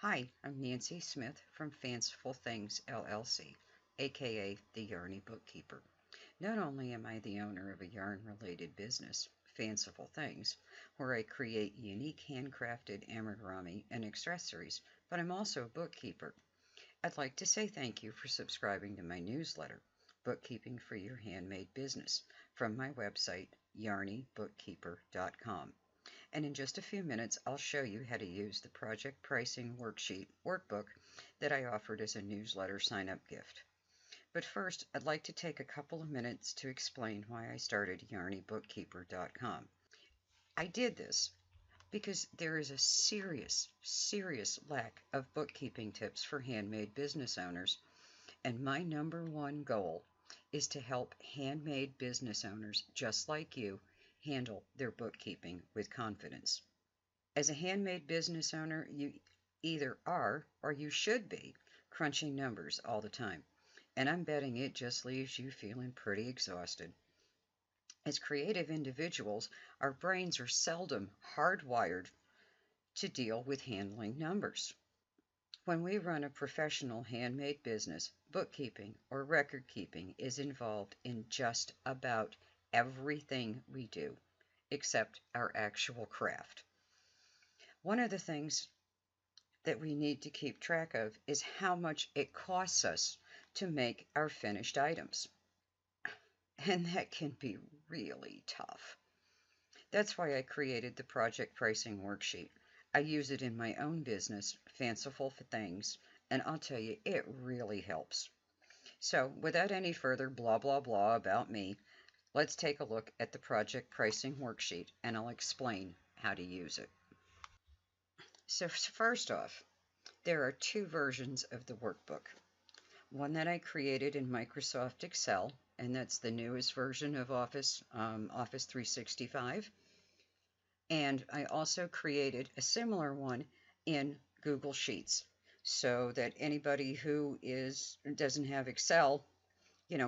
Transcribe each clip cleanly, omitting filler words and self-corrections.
Hi, I'm Nancy Smith from Fanciful Things LLC, aka the Yarny Bookkeeper. Not only am I the owner of a yarn-related business, Fanciful Things, where I create unique handcrafted amigurumi and accessories, but I'm also a bookkeeper. I'd like to say thank you for subscribing to my newsletter, Bookkeeping for Your Handmade Business, from my website, yarnybookkeeper.com. And in just a few minutes, I'll show you how to use the Project Pricing Worksheet workbook that I offered as a newsletter sign-up gift. But first, I'd like to take a couple of minutes to explain why I started yarnybookkeeper.com. I did this because there is a serious lack of bookkeeping tips for handmade business owners, and my number one goal is to help handmade business owners just like you handle their bookkeeping with confidence. As a handmade business owner, you either are or you should be crunching numbers all the time. And I'm betting it just leaves you feeling pretty exhausted. As creative individuals, our brains are seldom hardwired to deal with handling numbers. When we run a professional handmade business, bookkeeping or record keeping is involved in just about everything we do, except our actual craft. One of the things that we need to keep track of is how much it costs us to make our finished items. And that can be really tough. That's why I created the Project Pricing Worksheet. I use it in my own business, Fanciful Things, and I'll tell you, it really helps. So, without any further blah blah blah about me, let's take a look at the Project Pricing Worksheet and I'll explain how to use it. So, first off, there are two versions of the workbook. One that I created in Microsoft Excel, and that's the newest version of Office 365. And I also created a similar one in Google Sheets so that anybody who doesn't have Excel,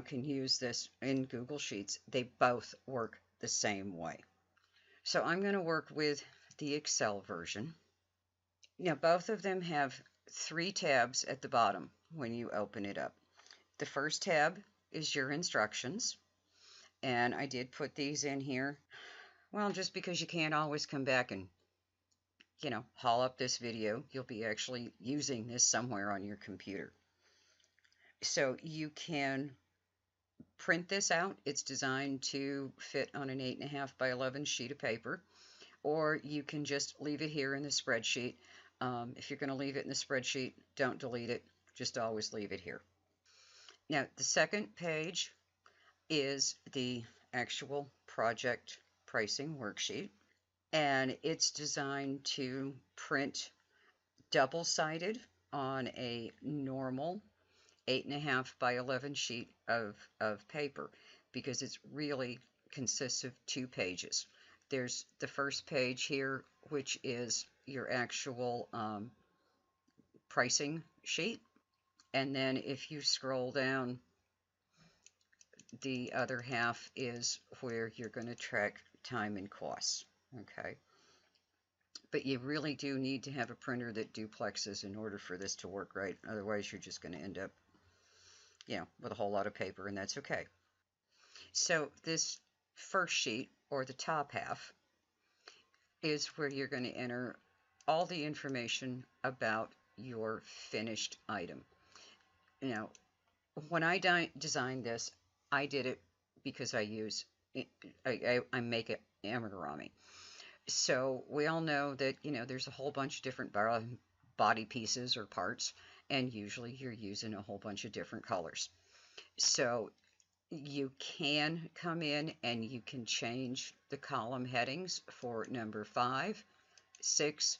can use this in Google Sheets. They both work the same way. So I'm going to work with the Excel version. Now, both of them have three tabs at the bottom when you open it up. The first tab is your instructions, and I did put these in here. Well, just because you can't always come back and, haul up this video, you'll be actually using this somewhere on your computer. So you can print this out. It's designed to fit on an 8.5 by 11 sheet of paper, or you can just leave it here in the spreadsheet. If you're going to leave it in the spreadsheet, don't delete it. Just always leave it here. Now, the second page is the actual project pricing worksheet, and it's designed to print double-sided on a normal 8.5 by 11 sheet of paper, because it's really consists of two pages. There's the first page here, which is your actual pricing sheet. And then if you scroll down, the other half is where you're going to track time and costs. Okay. But you really do need to have a printer that duplexes in order for this to work right. Otherwise, you're just going to end up, with a whole lot of paper, and that's okay. So this first sheet, or the top half, is where you're going to enter all the information about your finished item. Now, when I designed this, I did it because I make it amigurumi. So we all know that, there's a whole bunch of different body pieces or parts, and usually you're using a whole bunch of different colors. So you can come in and you can change the column headings for number 5, 6,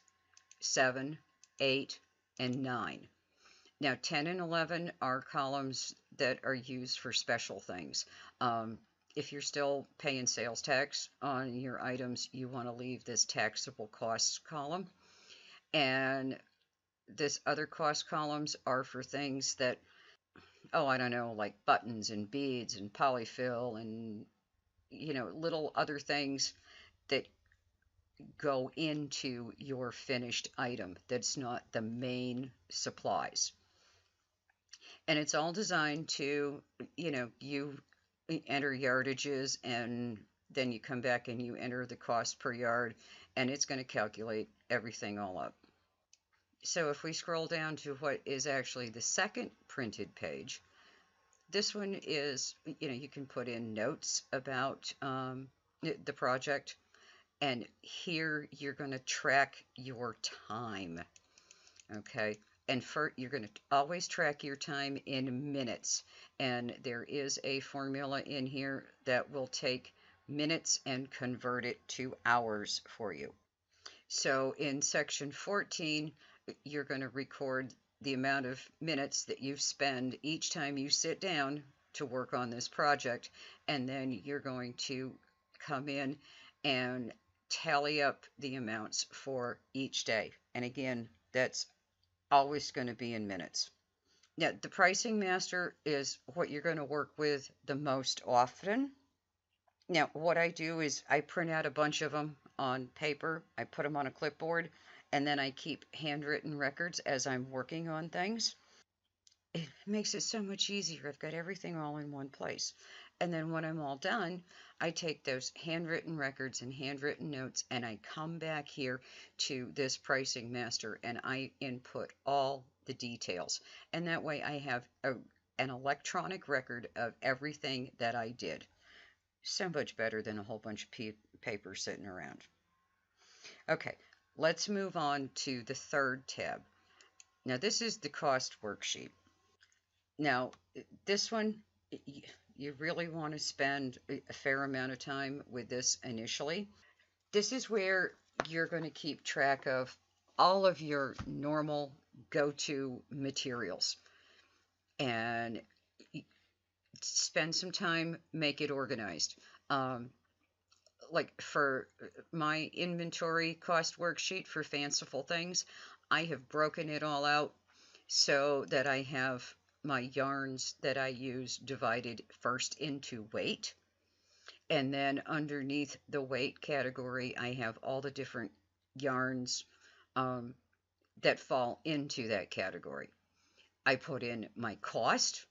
7, 8, and 9. Now, 10 and 11 are columns that are used for special things. If you're still paying sales tax on your items, you want to leave this taxable costs column. And this other cost columns are for things that, I don't know, like buttons and beads and polyfill and, little other things that go into your finished item that's not the main supplies. And it's all designed to, you enter yardages and then you come back and you enter the cost per yard and it's going to calculate everything all up. So if we scroll down to what is actually the second printed page, this one is, you can put in notes about the project, and here you're going to track your time, okay? And you're going to always track your time in minutes, and there is a formula in here that will take minutes and convert it to hours for you. So in section 14, you're going to record the amount of minutes that you spend each time you sit down to work on this project, and then you're going to come in and tally up the amounts for each day. And again, that's always going to be in minutes. Now, the pricing master is what you're going to work with the most often. Now, what I do is I print out a bunch of them on paper, I put them on a clipboard, and then I keep handwritten records as I'm working on things. It makes it so much easier. I've got everything all in one place. And then when I'm all done, I take those handwritten records and handwritten notes and I come back here to this pricing master and I input all the details. And that way I have an electronic record of everything that I did. So much better than a whole bunch of paper sitting around. Okay, let's move on to the third tab. Now, this is the cost worksheet. Now, this one, you really want to spend a fair amount of time with this initially. This is where you're going to keep track of all of your normal go-to materials and spend some time, make it organized. Like for my inventory cost worksheet for fanciful things, I have broken it all out so that I have my yarns that I use divided first into weight. And then underneath the weight category, I have all the different yarns that fall into that category. I put in my cost.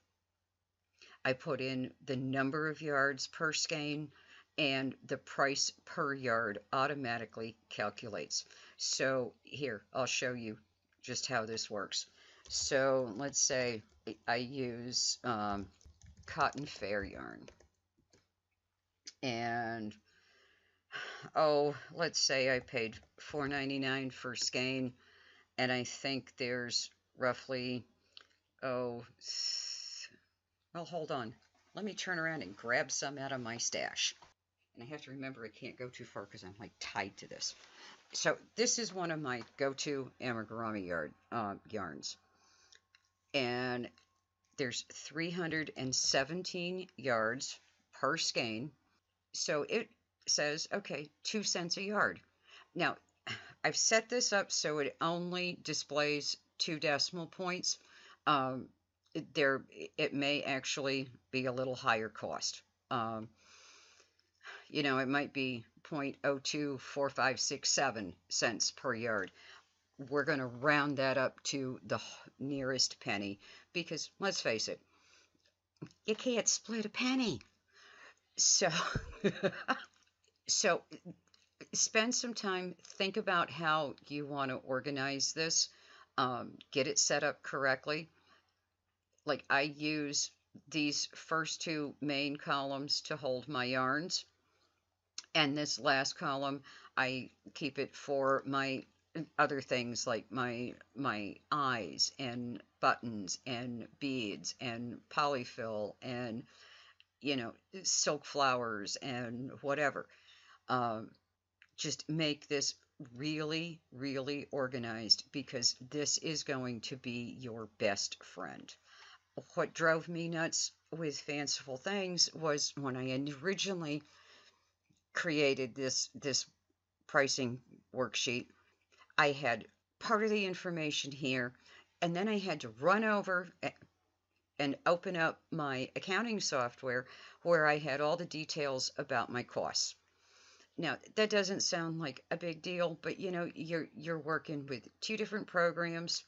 I put in the number of yards per skein, and the price per yard automatically calculates. So here, I'll show you just how this works. So let's say I use cotton fair yarn. And, let's say I paid $4.99 for skein, and I think there's roughly, well, hold on. Let me turn around and grab some out of my stash. And I have to remember I can't go too far because I'm like tied to this. So this is one of my go-to amigurumi yarns. And there's 317 yards per skein. So it says, okay, 2 cents a yard. Now, I've set this up so it only displays 2 decimal points. It may actually be a little higher cost. It might be 0.024567 cents per yard. We're going to round that up to the nearest penny because, let's face it, you can't split a penny. So, so spend some time, think about how you want to organize this, get it set up correctly. Like I use these first 2 main columns to hold my yarns. And this last column, I keep it for my other things like my eyes and buttons and beads and polyfill and silk flowers and whatever. Just make this really, really organized because this is going to be your best friend. What drove me nuts with Fanciful Things was when I originally created this pricing worksheet, I had part of the information here, and then I had to run over and open up my accounting software where I had all the details about my costs. Now, that doesn't sound like a big deal, but you know, you're working with two different programs,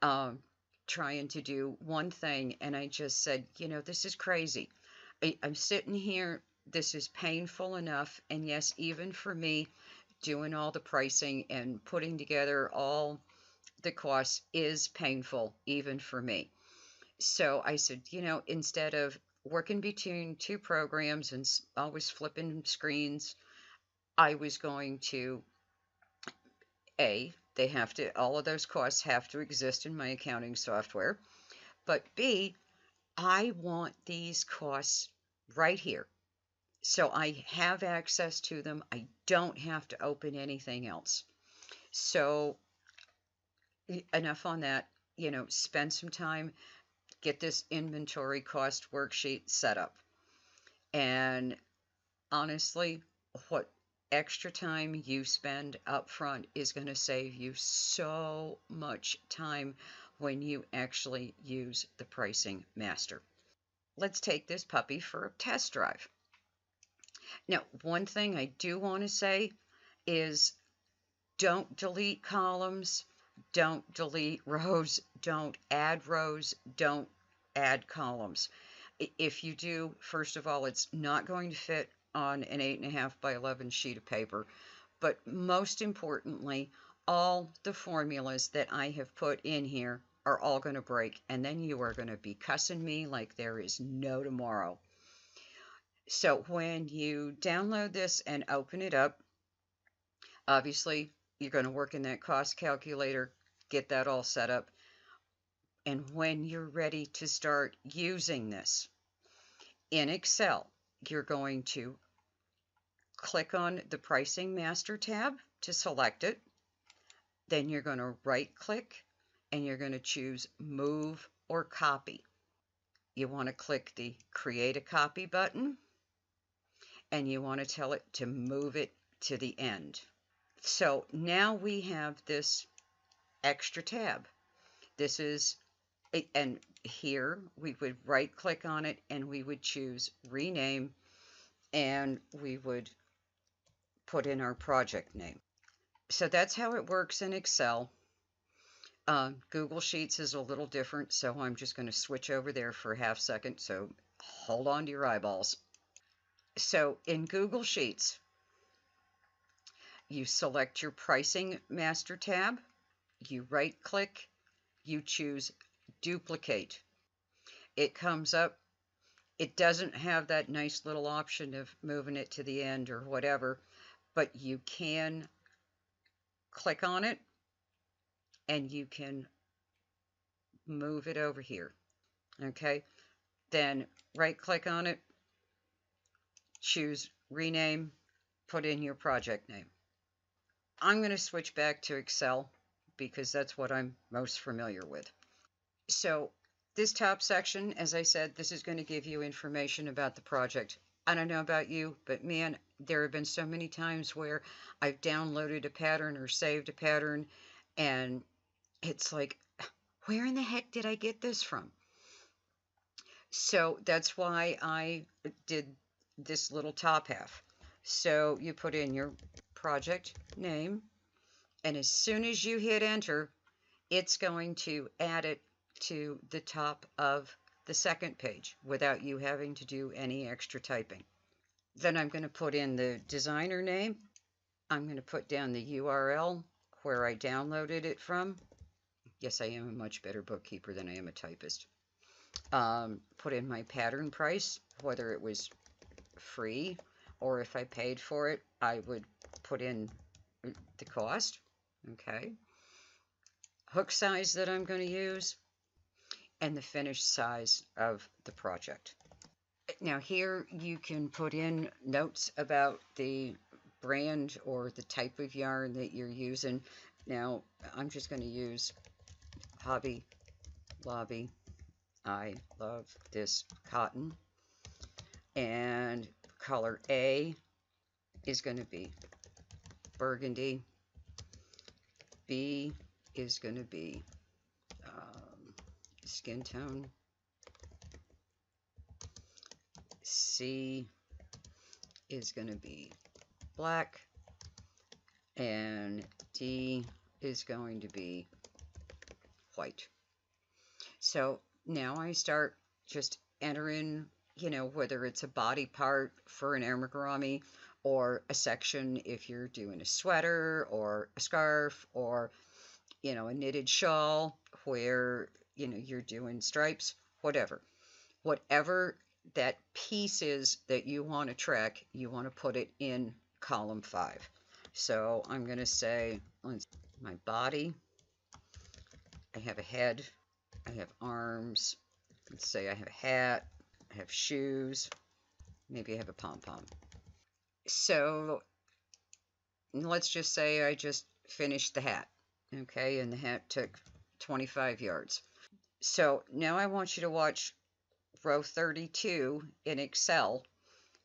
um, trying to do one thing, and I just said, you know, this is crazy. I'm sitting here, this is painful enough, and yes, even for me, doing all the pricing and putting together all the costs is painful, even for me. So I said, you know, instead of working between two programs and always flipping screens, I was going to they have to, all of those costs have to exist in my accounting software. But B, I want these costs right here. So I have access to them. I don't have to open anything else. So enough on that. You know, spend some time, get this inventory cost worksheet set up. And honestly, what extra time you spend up front is going to save you so much time when you actually use the pricing master. Let's take this puppy for a test drive. Now, one thing I do want to say is don't delete columns, don't delete rows, don't add rows, don't add columns. If you do, first of all, it's not going to fit on an 8.5 by 11 sheet of paper. But most importantly, all the formulas that I have put in here are all going to break, and then you are going to be cussing me like there is no tomorrow. So when you download this and open it up, obviously you're going to work in that cost calculator, get that all set up. And when you're ready to start using this in Excel, you're going to click on the Pricing Master tab to select it. Then you're going to right click and you're going to choose Move or Copy. You want to click the Create a Copy button and you want to tell it to move it to the end. So now we have this extra tab. This is, and here we would right click on it and we would choose Rename and we would put in our project name. So that's how it works in Excel. Google Sheets is a little different, so I'm just going to switch over there for a half second, so hold on to your eyeballs. So in Google Sheets, you select your Pricing Master tab, you right-click, you choose Duplicate. It comes up. It doesn't have that nice little option of moving it to the end or whatever, but you can click on it and you can move it over here. Okay, then right click on it, choose rename, put in your project name. I'm going to switch back to Excel because that's what I'm most familiar with. So this top section, as I said, this is going to give you information about the project. I don't know about you, but man, there have been so many times where I've downloaded a pattern or saved a pattern and it's like, where in the heck did I get this from? So that's why I did this little top half. So you put in your project name, and as soon as you hit enter, it's going to add it to the top of the second page without you having to do any extra typing. Then I'm going to put in the designer name. I'm going to put down the URL where I downloaded it from. Yes, I am a much better bookkeeper than I am a typist. Put in my pattern price, whether it was free or if I paid for it, I would put in the cost. Okay. Hook size that I'm going to use and the finished size of the project. Now here you can put in notes about the brand or the type of yarn that you're using. Now I'm just going to use Hobby Lobby. I love this cotton. And color A is going to be burgundy. B is going to be skin tone. C is going to be black, and D is going to be white. So now I start just entering, whether it's a body part for an amigurumi or a section if you're doing a sweater or a scarf or, a knitted shawl where, you're doing stripes, whatever. Whatever that piece is that you want to track, you want to put it in column 5. So I'm going to say, my body, I have a head, I have arms, let's say I have a hat, I have shoes, maybe I have a pom-pom. So let's just say I just finished the hat, okay, and the hat took 25 yards. So now I want you to watch row 32 in Excel.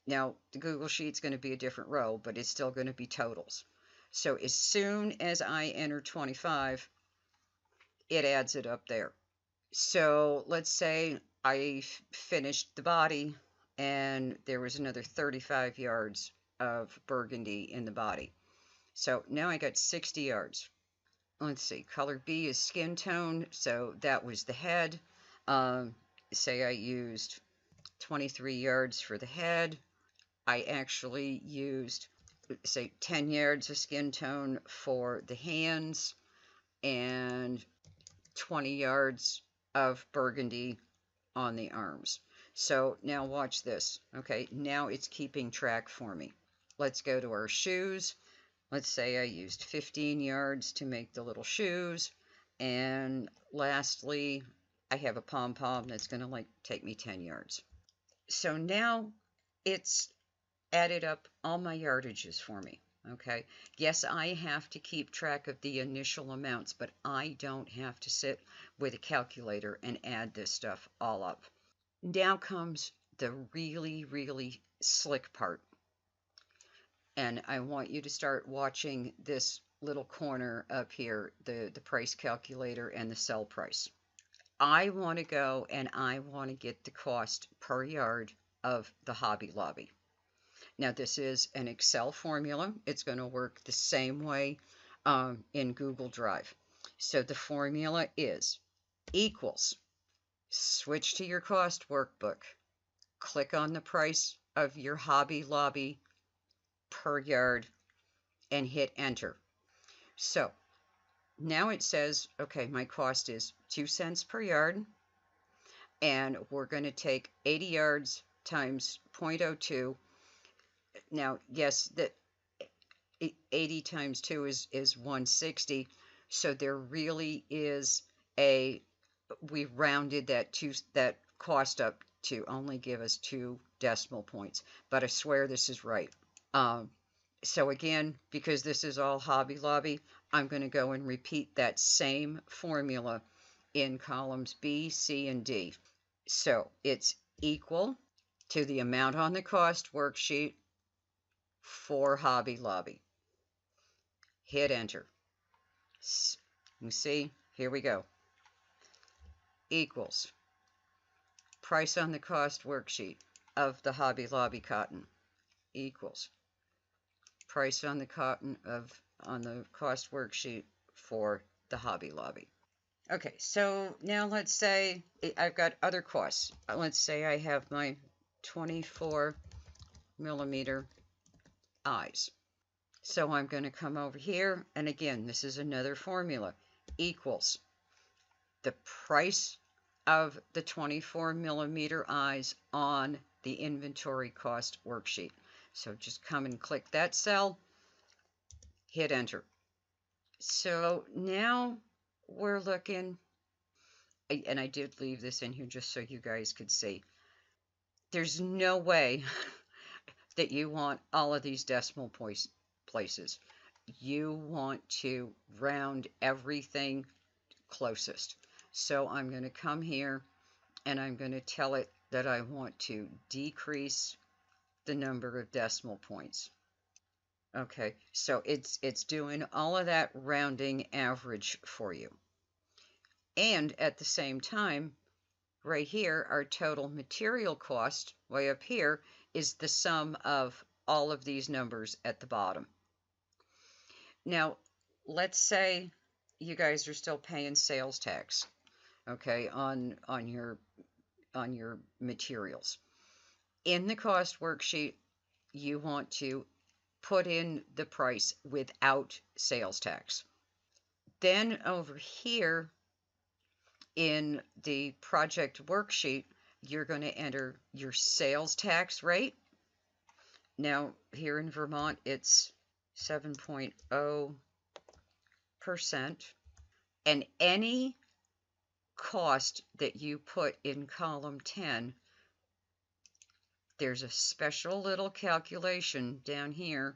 Now, the Google Sheet's going to be a different row, but it's still going to be totals. So as soon as I enter 25, it adds it up there. So let's say I finished the body and there was another 35 yards of burgundy in the body. So now I got 60 yards. Let's see, color B is skin tone, so that was the head. Say I used 23 yards for the head. I actually used, say, 10 yards of skin tone for the hands and 20 yards of burgundy on the arms. So now watch this. Okay, now it's keeping track for me. Let's go to our shoes. Let's say I used 15 yards to make the little shoes. And lastly, I have a pom-pom that's going to take me 10 yards. So now it's added up all my yardages for me. Okay. Yes, I have to keep track of the initial amounts, but I don't have to sit with a calculator and add this stuff all up. Now comes the really, really slick part. And I want you to start watching this little corner up here, the price calculator and the sell price. I want to go and I want to get the cost per yard of the Hobby Lobby. Now, this is an Excel formula. It's going to work the same way in Google Drive. So the formula is equals, switch to your cost workbook, click on the price of your Hobby Lobby per yard, and hit enter. So now it says, okay, my cost is 2 cents per yard, and we're going to take 80 yards times 0.02. Now, yes, that 80 times 2 is 160. So there really is we rounded that cost up to only give us 2 decimal points. But I swear this is right. So again, because this is all Hobby Lobby, I'm going to go and repeat that same formula in columns B, C, and D. So it's equal to the amount on the cost worksheet for Hobby Lobby. Hit enter. You see, here we go. Equals price on the cost worksheet of the Hobby Lobby cotton equals price on the cost worksheet for the Hobby Lobby. Okay, so now let's say I've got other costs. Let's say I have my 24 millimeter eyes. So I'm going to come over here, and again, this is another formula, equals the price of the 24 millimeter eyes on the inventory cost worksheet. So just come and click that cell, hit enter. So now we're looking, and I did leave this in here just so you guys could see. There's no way that you want all of these decimal places. You want to round everything closest. So I'm going to come here and I'm going to tell it that I want to decrease the number of decimal points. Okay, so it's doing all of that rounding average for you. And at the same time, right here, our total material cost way up here is the sum of all of these numbers at the bottom. Now, let's say you guys are still paying sales tax, okay, on your materials. In the cost worksheet, you want to put in the price without sales tax. Then over here in the project worksheet, you're going to enter your sales tax rate. Now, here in Vermont, it's 7.0%. And any cost that you put in column 10, there's a special little calculation down here.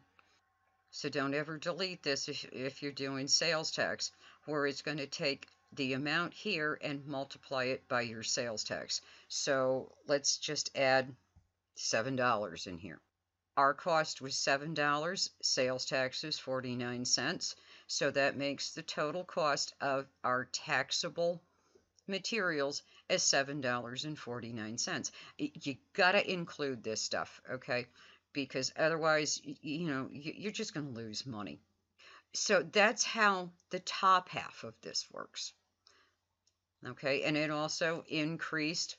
So don't ever delete this if you're doing sales tax, where it's going to take the amount here and multiply it by your sales tax. So let's just add $7 in here. Our cost was $7, sales tax is 49 cents. So that makes the total cost of our taxable materials as $7.49. You gotta include this stuff, okay? Because otherwise, you're just going to lose money. So that's how the top half of this works. Okay, and it also increased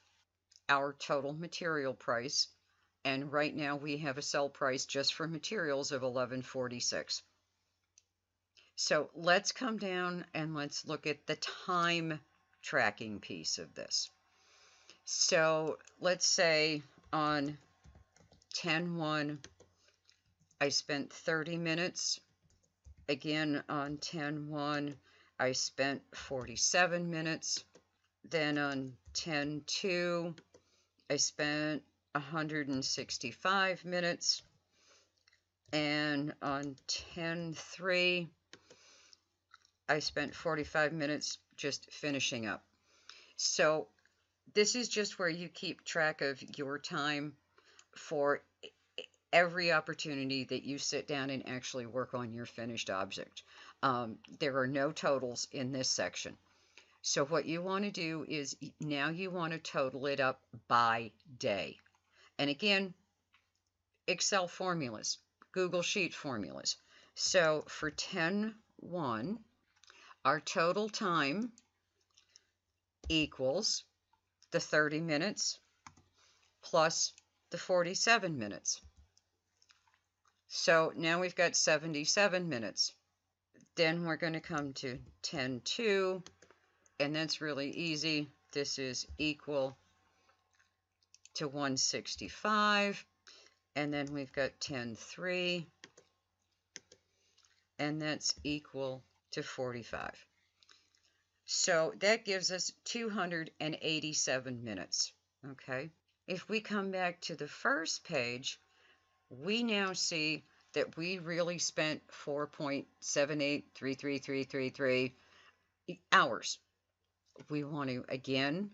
our total material price. And right now we have a sell price just for materials of $11.46. So let's come down and let's look at the time tracking piece of this. So let's say on 10/1, I spent 30 minutes. Again, on 10/1, I spent 47 minutes. Then on 10/2, I spent 165 minutes. And on 10/3, I spent 45 minutes just finishing up. So this is just where you keep track of your time for every opportunity that you sit down and actually work on your finished object. There are no totals in this section. So what you want to do is now you want to total it up by day. And again, Excel formulas, Google Sheet formulas. So for 10/1, our total time equals the 30 minutes plus the 47 minutes. So now we've got 77 minutes. Then we're going to come to 10/2, and that's really easy. This is equal to 165, and then we've got 10/3, and that's equal to 45. So that gives us 287 minutes, okay? If we come back to the first page, we now see that we really spent 4.7833333 hours. We want to, again,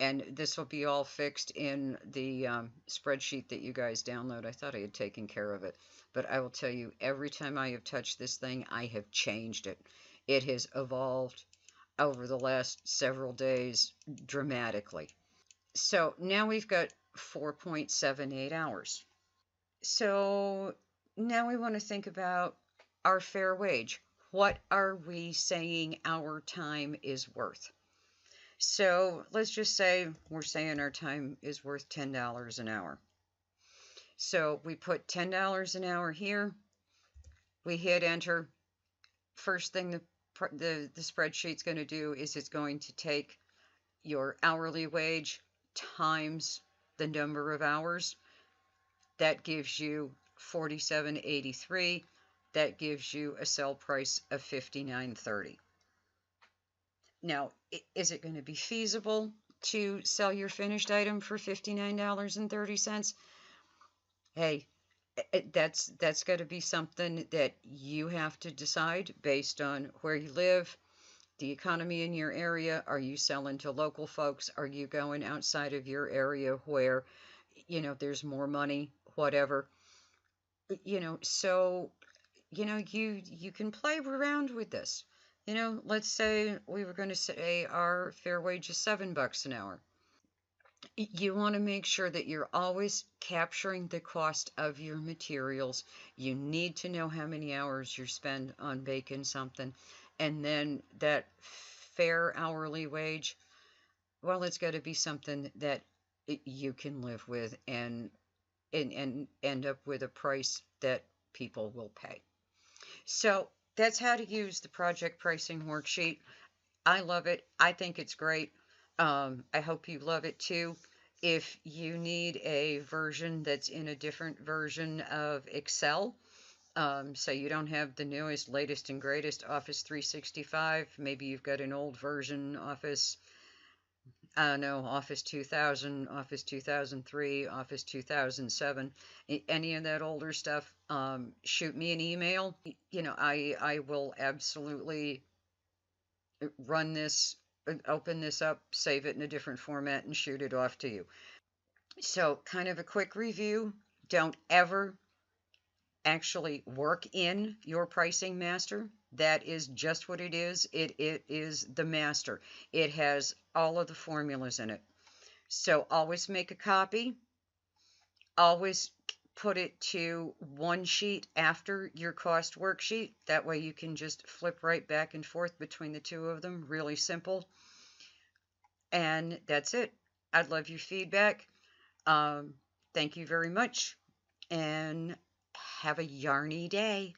and this will be all fixed in the spreadsheet that you guys download. I thought I had taken care of it, but I will tell you, every time I have touched this thing, I have changed it. It has evolved over the last several days dramatically. So now we've got 4.78 hours. So now we want to think about our fair wage. What are we saying our time is worth? So let's just say we're saying our time is worth $10 an hour. So we put $10 an hour here. We hit enter. First thing the spreadsheet's going to do is it's going to take your hourly wage times the number of hours. That gives you 47.83. That gives you a sell price of 59.30. Now, is it going to be feasible to sell your finished item for $59.30? Hey, that's got to be something that you have to decide based on where you live, the economy in your area. Are you selling to local folks? Are you going outside of your area where, there's more money, whatever? So, you can play around with this. Let's say we were going to say our fair wage is $7 an hour. You want to make sure that you're always capturing the cost of your materials. You need to know how many hours you spend on baking something. And then that fair hourly wage, well, it's got to be something that you can live with and end up with a price that people will pay. So that's how to use the project pricing worksheet. I love it. I think it's great. I hope you love it too. If you need a version that's in a different version of Excel, so you don't have the newest, latest, and greatest Office 365, maybe you've got an old version, Office, I don't know, Office 2000, Office 2003, Office 2007, any of that older stuff, shoot me an email. I will absolutely run this, open this up, save it in a different format, and shoot it off to you. So, kind of a quick review. Don't ever actually work in your pricing master. That is just what it is. It is the master. It has all of the formulas in it. So, always make a copy. Always put it to one sheet after your cost worksheet. That way you can just flip right back and forth between the two of them. Really simple. And that's it. I'd love your feedback. Um, Thank you very much and have a yarny day.